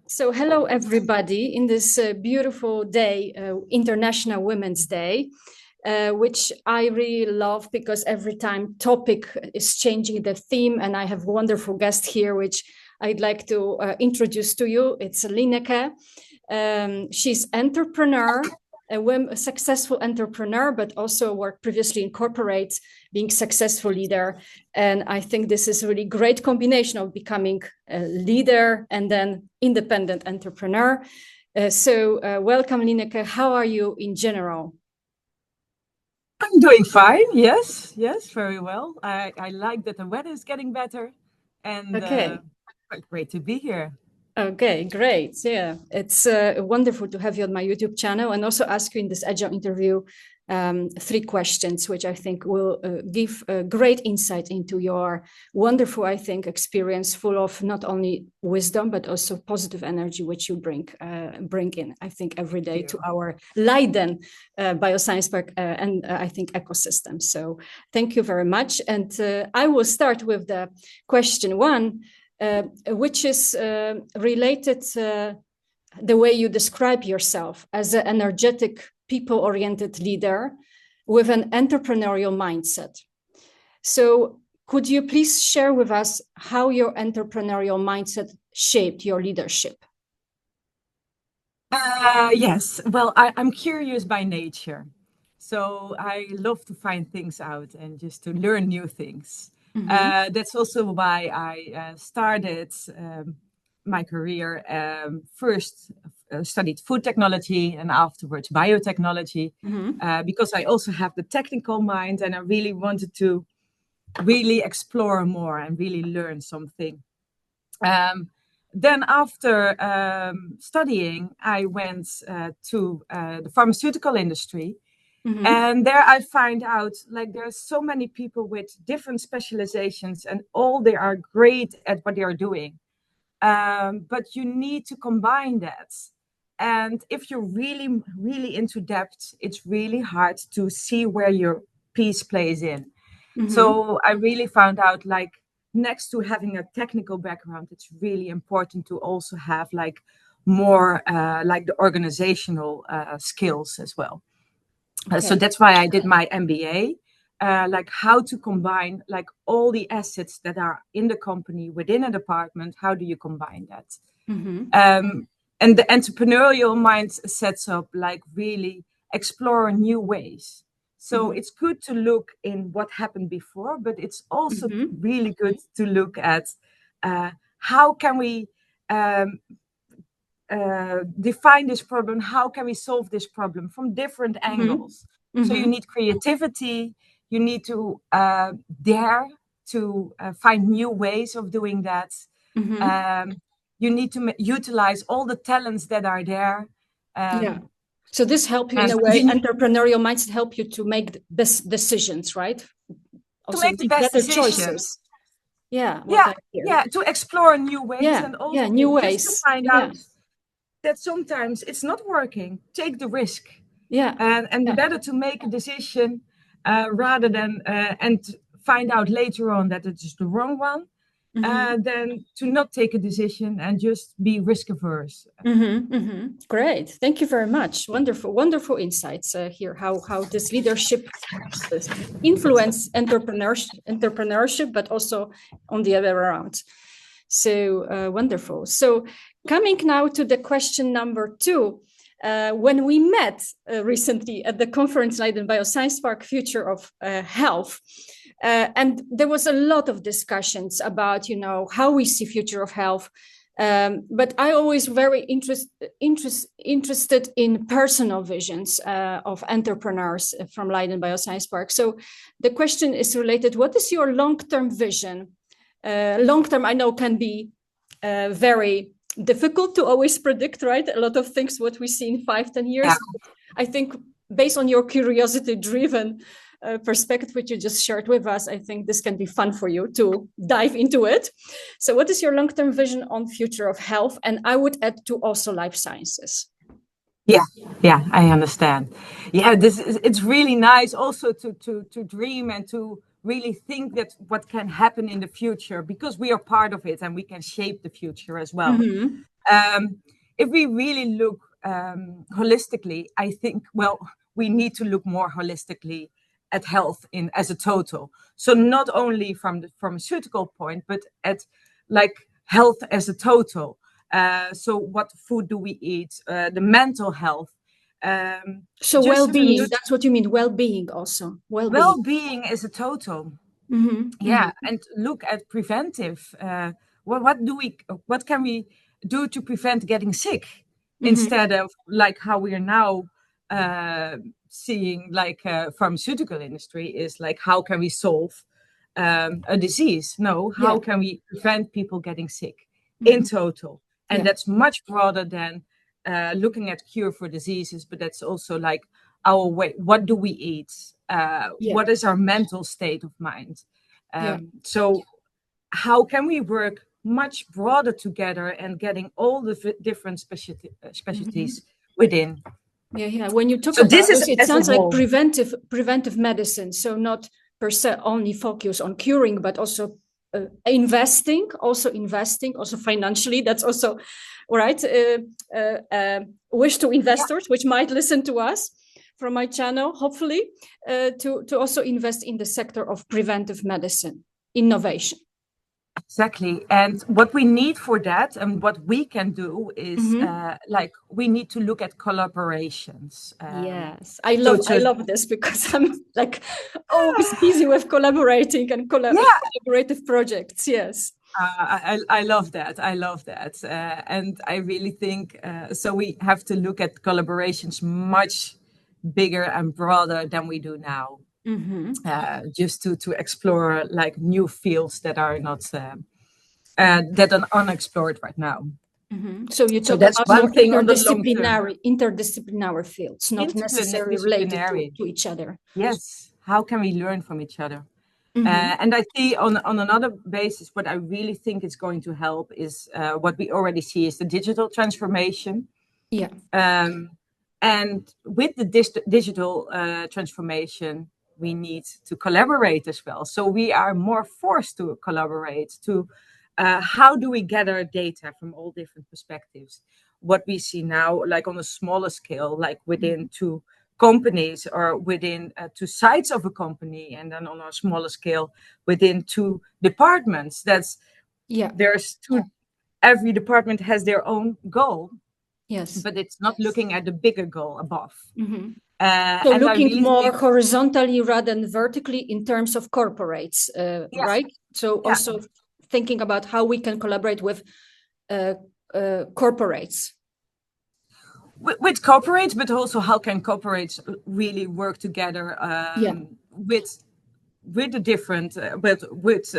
So hello, everybody, in this beautiful day, International Women's Day, which I really love because every time topic is changing the theme, and I have a wonderful guest here, which I'd like to introduce to you. It's Lineke. She's entrepreneur, a successful entrepreneur, but also worked previously in corporate, being successful leader. And I think this is a really great combination of becoming a leader and then independent entrepreneur. Welcome, Lineke. How are you in general? I'm doing fine. Yes, very well. I like that the weather is getting better, and Okay. great to be here. Okay, great. Yeah, it's wonderful to have you on my YouTube channel and also ask you in this Agile interview 3 questions, which I think will give great insight into your wonderful, I think, experience full of not only wisdom, but also positive energy, which you bring in, I think, every day to our Leiden Bioscience Park and I think ecosystem. So thank you very much. And I will start with the question 1. Which is related the way you describe yourself as an energetic, people-oriented leader with an entrepreneurial mindset. So could you please share with us how your entrepreneurial mindset shaped your leadership? Yes, well, I'm curious by nature. So I love to find things out and just to learn new things. That's also why I started my career. First, studied food technology and afterwards biotechnology, because I also have the technical mind and I really wanted to really explore more and really learn something. Then after studying, I went to the pharmaceutical industry. And there I find out like there's so many people with different specializations and all they are great at what they are doing. But you need to combine that. And if you're really, really into depth, it's really hard to see where your piece plays in. So I really found out like next to having a technical background, it's really important to also have like more like the organizational skills as well. So that's why I did my MBA, like how to combine like all the assets that are in the company within a department. How do you combine that? And the entrepreneurial mind sets up like really explore new ways. So it's good to look in what happened before, but it's also really good to look at how can we define this problem, how can we solve this problem from different angles. So you need creativity, you need to dare to find new ways of doing that. You need to utilize all the talents that are there. So this helps you in a way, entrepreneurial mindset help you to make the best decisions, right? Also to make the best better choices. Yeah. To explore new ways and also new ways. Just to find out that sometimes it's not working. Take the risk. And better to make a decision rather than and find out later on that it's the wrong one. Than to not take a decision and just be risk averse. Great, thank you very much. Wonderful insights here. How this leadership influence entrepreneurship, but also on the other around. So wonderful. So coming now to the question number 2. When we met recently at the conference Leiden Bioscience Park, Future of Health, and there was a lot of discussions about, how we see future of health. But I always very interested in personal visions of entrepreneurs from Leiden Bioscience Park. So the question is related, what is your long-term vision? Long-term, I know, can be very difficult to always predict, right? A lot of things, what we see in 5-10 years. I think based on your curiosity-driven perspective, which you just shared with us, I think this can be fun for you to dive into it. So what is your long-term vision on future of health? And I would add to also life sciences. I understand. It's really nice also to dream and to really think that what can happen in the future, because we are part of it and we can shape the future as well. If we really look holistically, I think, well, we need to look more holistically at health as a total. So not only from the pharmaceutical point, but at like health as a total. So what food do we eat? The mental health. So well-being, that's what you mean, well-being also. Well-being as a total. And look at preventive. What can we do to prevent getting sick instead of like how we are now seeing like pharmaceutical industry is like, how can we solve a disease? No, how can we prevent people getting sick in total? And that's much broader than looking at cure for diseases, but that's also like our way. What do we eat? What is our mental state of mind? So how can we work much broader together and getting all the different specialties within? When you talk about this, it sounds like preventive medicine. So not per se only focus on curing, but also investing, also financially. That's also right. Wish to investors, which might listen to us from my channel, hopefully, to also invest in the sector of preventive medicine, innovation. Exactly. And what we need for that and what we can do is like we need to look at collaborations. Yes, I love this because I'm like always busy with collaborating and collaborative projects. Yes. I love that. And I really think so we have to look at collaborations much bigger and broader than we do now. Just to explore like new fields that are not that are unexplored right now. So you talk about more interdisciplinary fields, not necessarily related to each other. Yes, how can we learn from each other? And I see on another basis, what I really think is going to help is what we already see is the digital transformation. And with the digital transformation, we need to collaborate as well. So we are more forced to collaborate to how do we gather data from all different perspectives? What we see now, like on a smaller scale, like within two companies or within two sides of a company, and then on a smaller scale within two departments. There's two. Every department has their own goal. Yes, but it's not looking at the bigger goal above. So looking more horizontally rather than vertically in terms of corporates, right? So also thinking about how we can collaborate with corporates. With corporates, but also how can corporates really work together with the different, with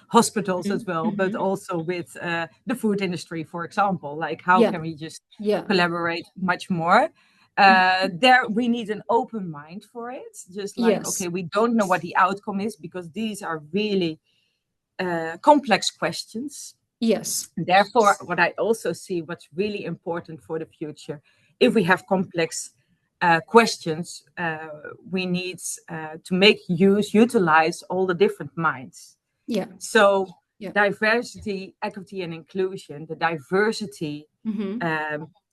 hospitals as well, but also with the food industry, for example. Like how can we just collaborate much more? There we need an open mind for it. Just like, okay, we don't know what the outcome is because these are really complex questions. Yes. Therefore, what I also see what's really important for the future, if we have complex questions, we need to utilize all the different minds. So diversity, equity, and inclusion, the diversity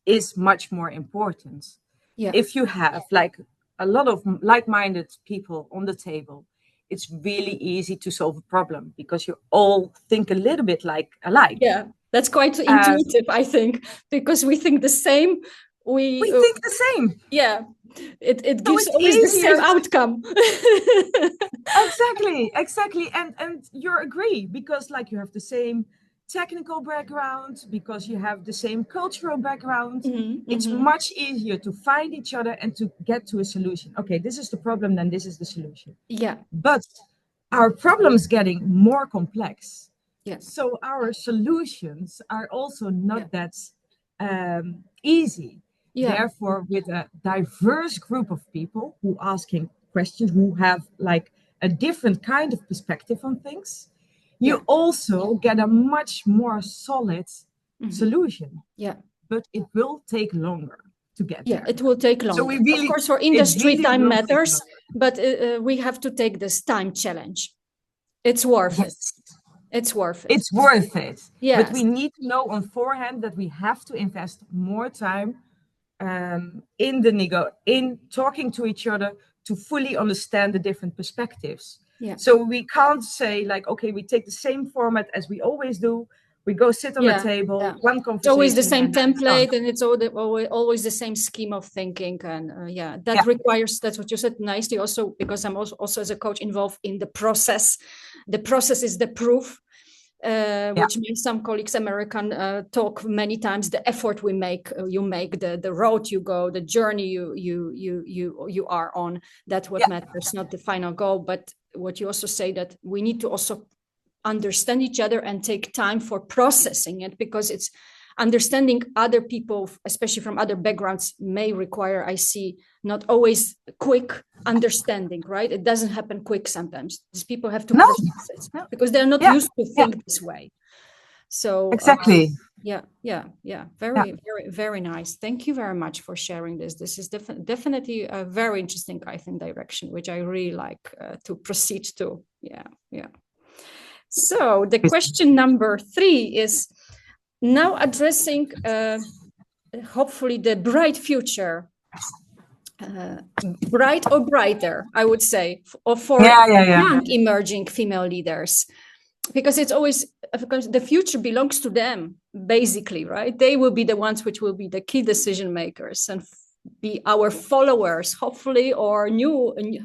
is much more important. If you have like a lot of like-minded people on the table, it's really easy to solve a problem because you all think a little bit alike. Yeah, that's quite intuitive, I think, because we think the same. We think the same. Yeah, it gives always the same outcome. Exactly. And you agree because like you have the same technical background, because you have the same cultural background. It's much easier to find each other and to get to a solution. Okay, this is the problem, then this is the solution. But our problems getting more complex. So our solutions are also not that easy. Therefore, with a diverse group of people who asking questions, who have like a different kind of perspective on things, you also get a much more solid solution. But it will take longer to get there. It will take longer. So of course, for industry, time matters, but we have to take this time challenge. It's worth it. Yes, It's worth it. it's worth it. Yes. But we need to know on forehand that we have to invest more time in talking to each other to fully understand the different perspectives. Yeah. So we can't say like, okay, we take the same format as we always do. We go sit on the table, one conversation. It's always the same and template, and it's always the same scheme of thinking. And that requires, that's what you said nicely also, because I'm also as a coach involved in the process. The process is the proof. Which means some colleagues American talk many times the effort we make, you make, the road you go, the journey you are on. That's what matters, not the final goal. But what you also say, that we need to also understand each other and take time for processing it, because it's understanding other people, especially from other backgrounds, may require, I see, not always quick understanding, right? It doesn't happen quick sometimes. These people have to process it because they're not used to think this way. So exactly. Very, very, very nice. Thank you very much for sharing this. This is definitely a very interesting, I think, direction, which I really like to proceed to. Yeah. So the question number 3 is now addressing hopefully the bright future, bright or brighter, I would say, for young emerging female leaders, because it's always, because the future belongs to them, basically, right? They will be the ones which will be the key decision makers and be our followers, hopefully, or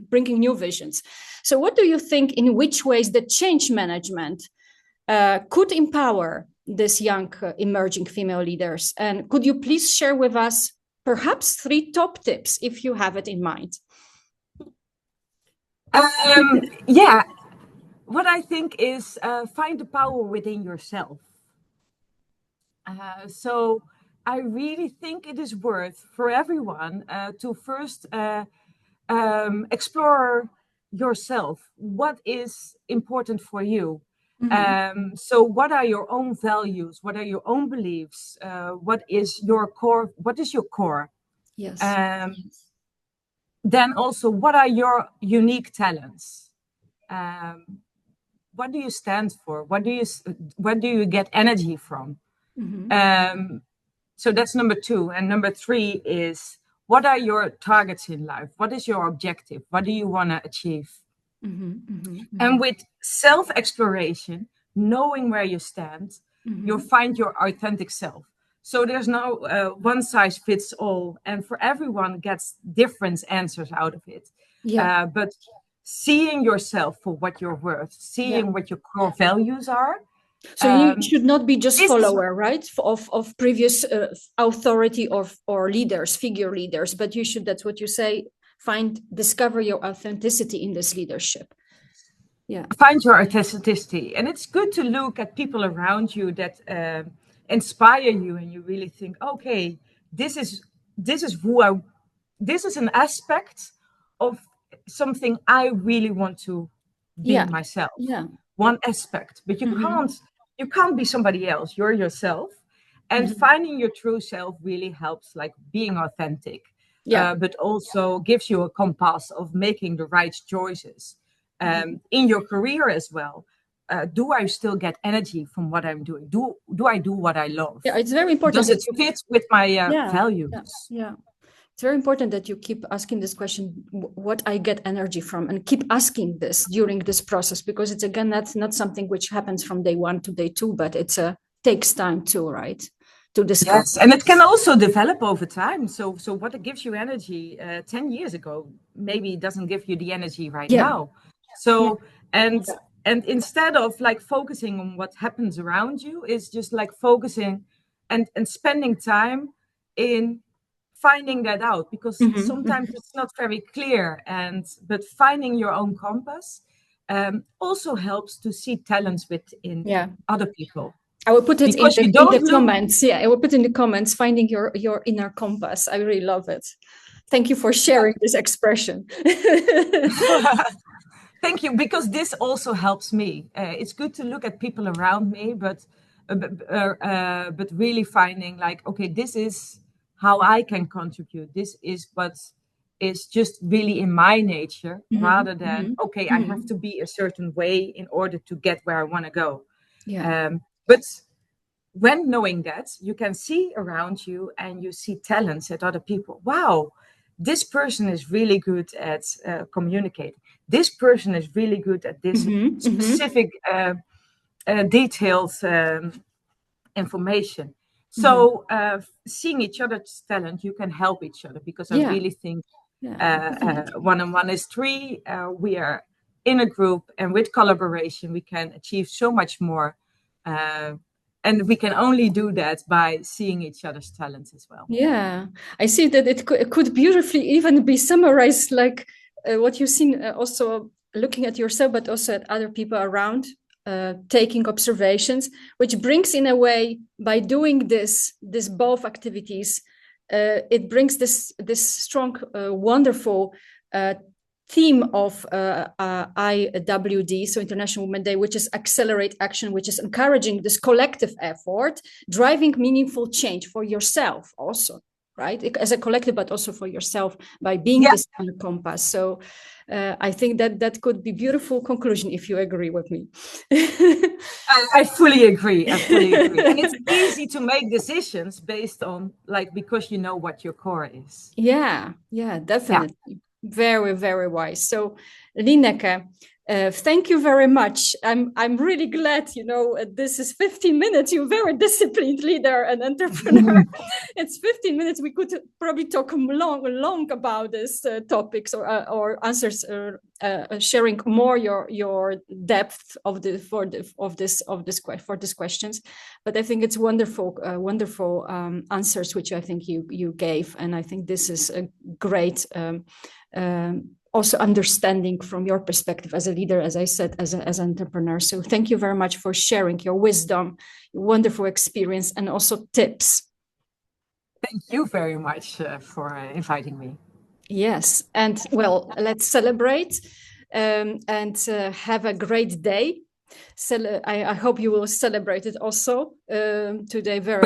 bringing new visions. So what do you think, in which ways the change management could empower these young emerging female leaders? And could you please share with us perhaps 3 top tips, if you have it in mind? What I think is find the power within yourself. So I really think it is worth for everyone to first explore yourself. What is important for you? So what are your own values? What are your own beliefs? What is your core? What is your core? Yes. Then also, what are your unique talents? What do you stand for? What do you get energy from? So that's number 2. And number 3 is, what are your targets in life? What is your objective? What do you want to achieve? And with self-exploration, knowing where you stand, you'll find your authentic self. So there's no one size fits all, and for everyone gets different answers out of it. But seeing yourself for what you're worth, seeing what your core values are. So you should not be just follower, right, of previous authority or leaders, figure leaders, but you should, that's what you say, discover your authenticity in this leadership. Find your authenticity. And it's good to look at people around you that inspire you, and you really think, okay, this is an aspect of something I really want to be myself. One aspect, but you can't be somebody else. You're yourself, and finding your true self really helps, like being authentic. But also gives you a compass of making the right choices in your career as well. Do I still get energy from what I'm doing? Do I do what I love? It's very important. Does it fit with my values? It's very important that you keep asking this question, what I get energy from, and keep asking this during this process, because it's, again, that's not something which happens from day 1 to day 2, but it takes time too, right? To discuss. Yes, and it can also develop over time. So what gives you energy 10 years ago maybe doesn't give you the energy right now. So and instead of like focusing on what happens around you, is just like focusing and spending time in finding that out, because sometimes it's not very clear, but finding your own compass also helps to see talents within other people. I will put it in the comments. I will put in the comments, finding your inner compass. I really love it. Thank you for sharing this expression. Thank you, because this also helps me. It's good to look at people around me, but really finding like, okay, this is how I can contribute. This is what is just really in my nature, rather than, Mhm. okay, I have to be a certain way in order to get where I want to go. Yeah. But when knowing that, you can see around you and you see talents at other people. Wow, this person is really good at communicating. This person is really good at this specific detailed information. So seeing each other's talent, you can help each other, because I Yeah. really think Yeah. Definitely. 1 and 1 is 3. We are in a group, and with collaboration, we can achieve so much more. And we can only do that by seeing each other's talents as well. Yeah, I see that it could beautifully even be summarized like what you've seen, also looking at yourself, but also at other people around, taking observations, which brings, in a way, by doing this both activities, it brings this strong, wonderful theme of IWD, so International Women's Day, which is accelerate action, which is encouraging this collective effort, driving meaningful change for yourself also, right? As a collective, but also for yourself by being this kind of compass. So I think that could be beautiful conclusion, if you agree with me. I fully agree. I fully agree. And it's easy to make decisions based on, like, because you know what your core is. Yeah, definitely. Yeah. Very, very wise. So, Lineke, thank you very much. I'm really glad, this is 15 minutes. You're a very disciplined leader and entrepreneur. It's 15 minutes. We could probably talk long about this topics or answers, sharing more your depth of these questions. But I think it's wonderful answers which I think you gave, and I think this is a great. Also understanding from your perspective as a leader, as I said, as an entrepreneur. So thank you very much for sharing your wisdom, your wonderful experience, and also tips. Thank you very much for inviting me. Yes, and well, let's celebrate and have a great day. I hope you will celebrate it also today very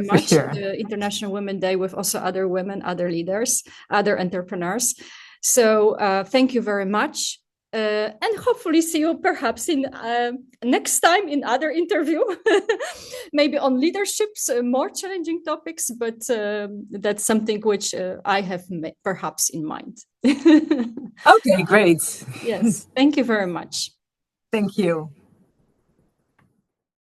much. The International Women's Day, with also other women, other leaders, other entrepreneurs. So thank you very much. And hopefully see you perhaps in next time in other interview, maybe on leaderships, more challenging topics, but that's something which I have perhaps in mind. Okay, great. Yes, thank you very much. Thank you.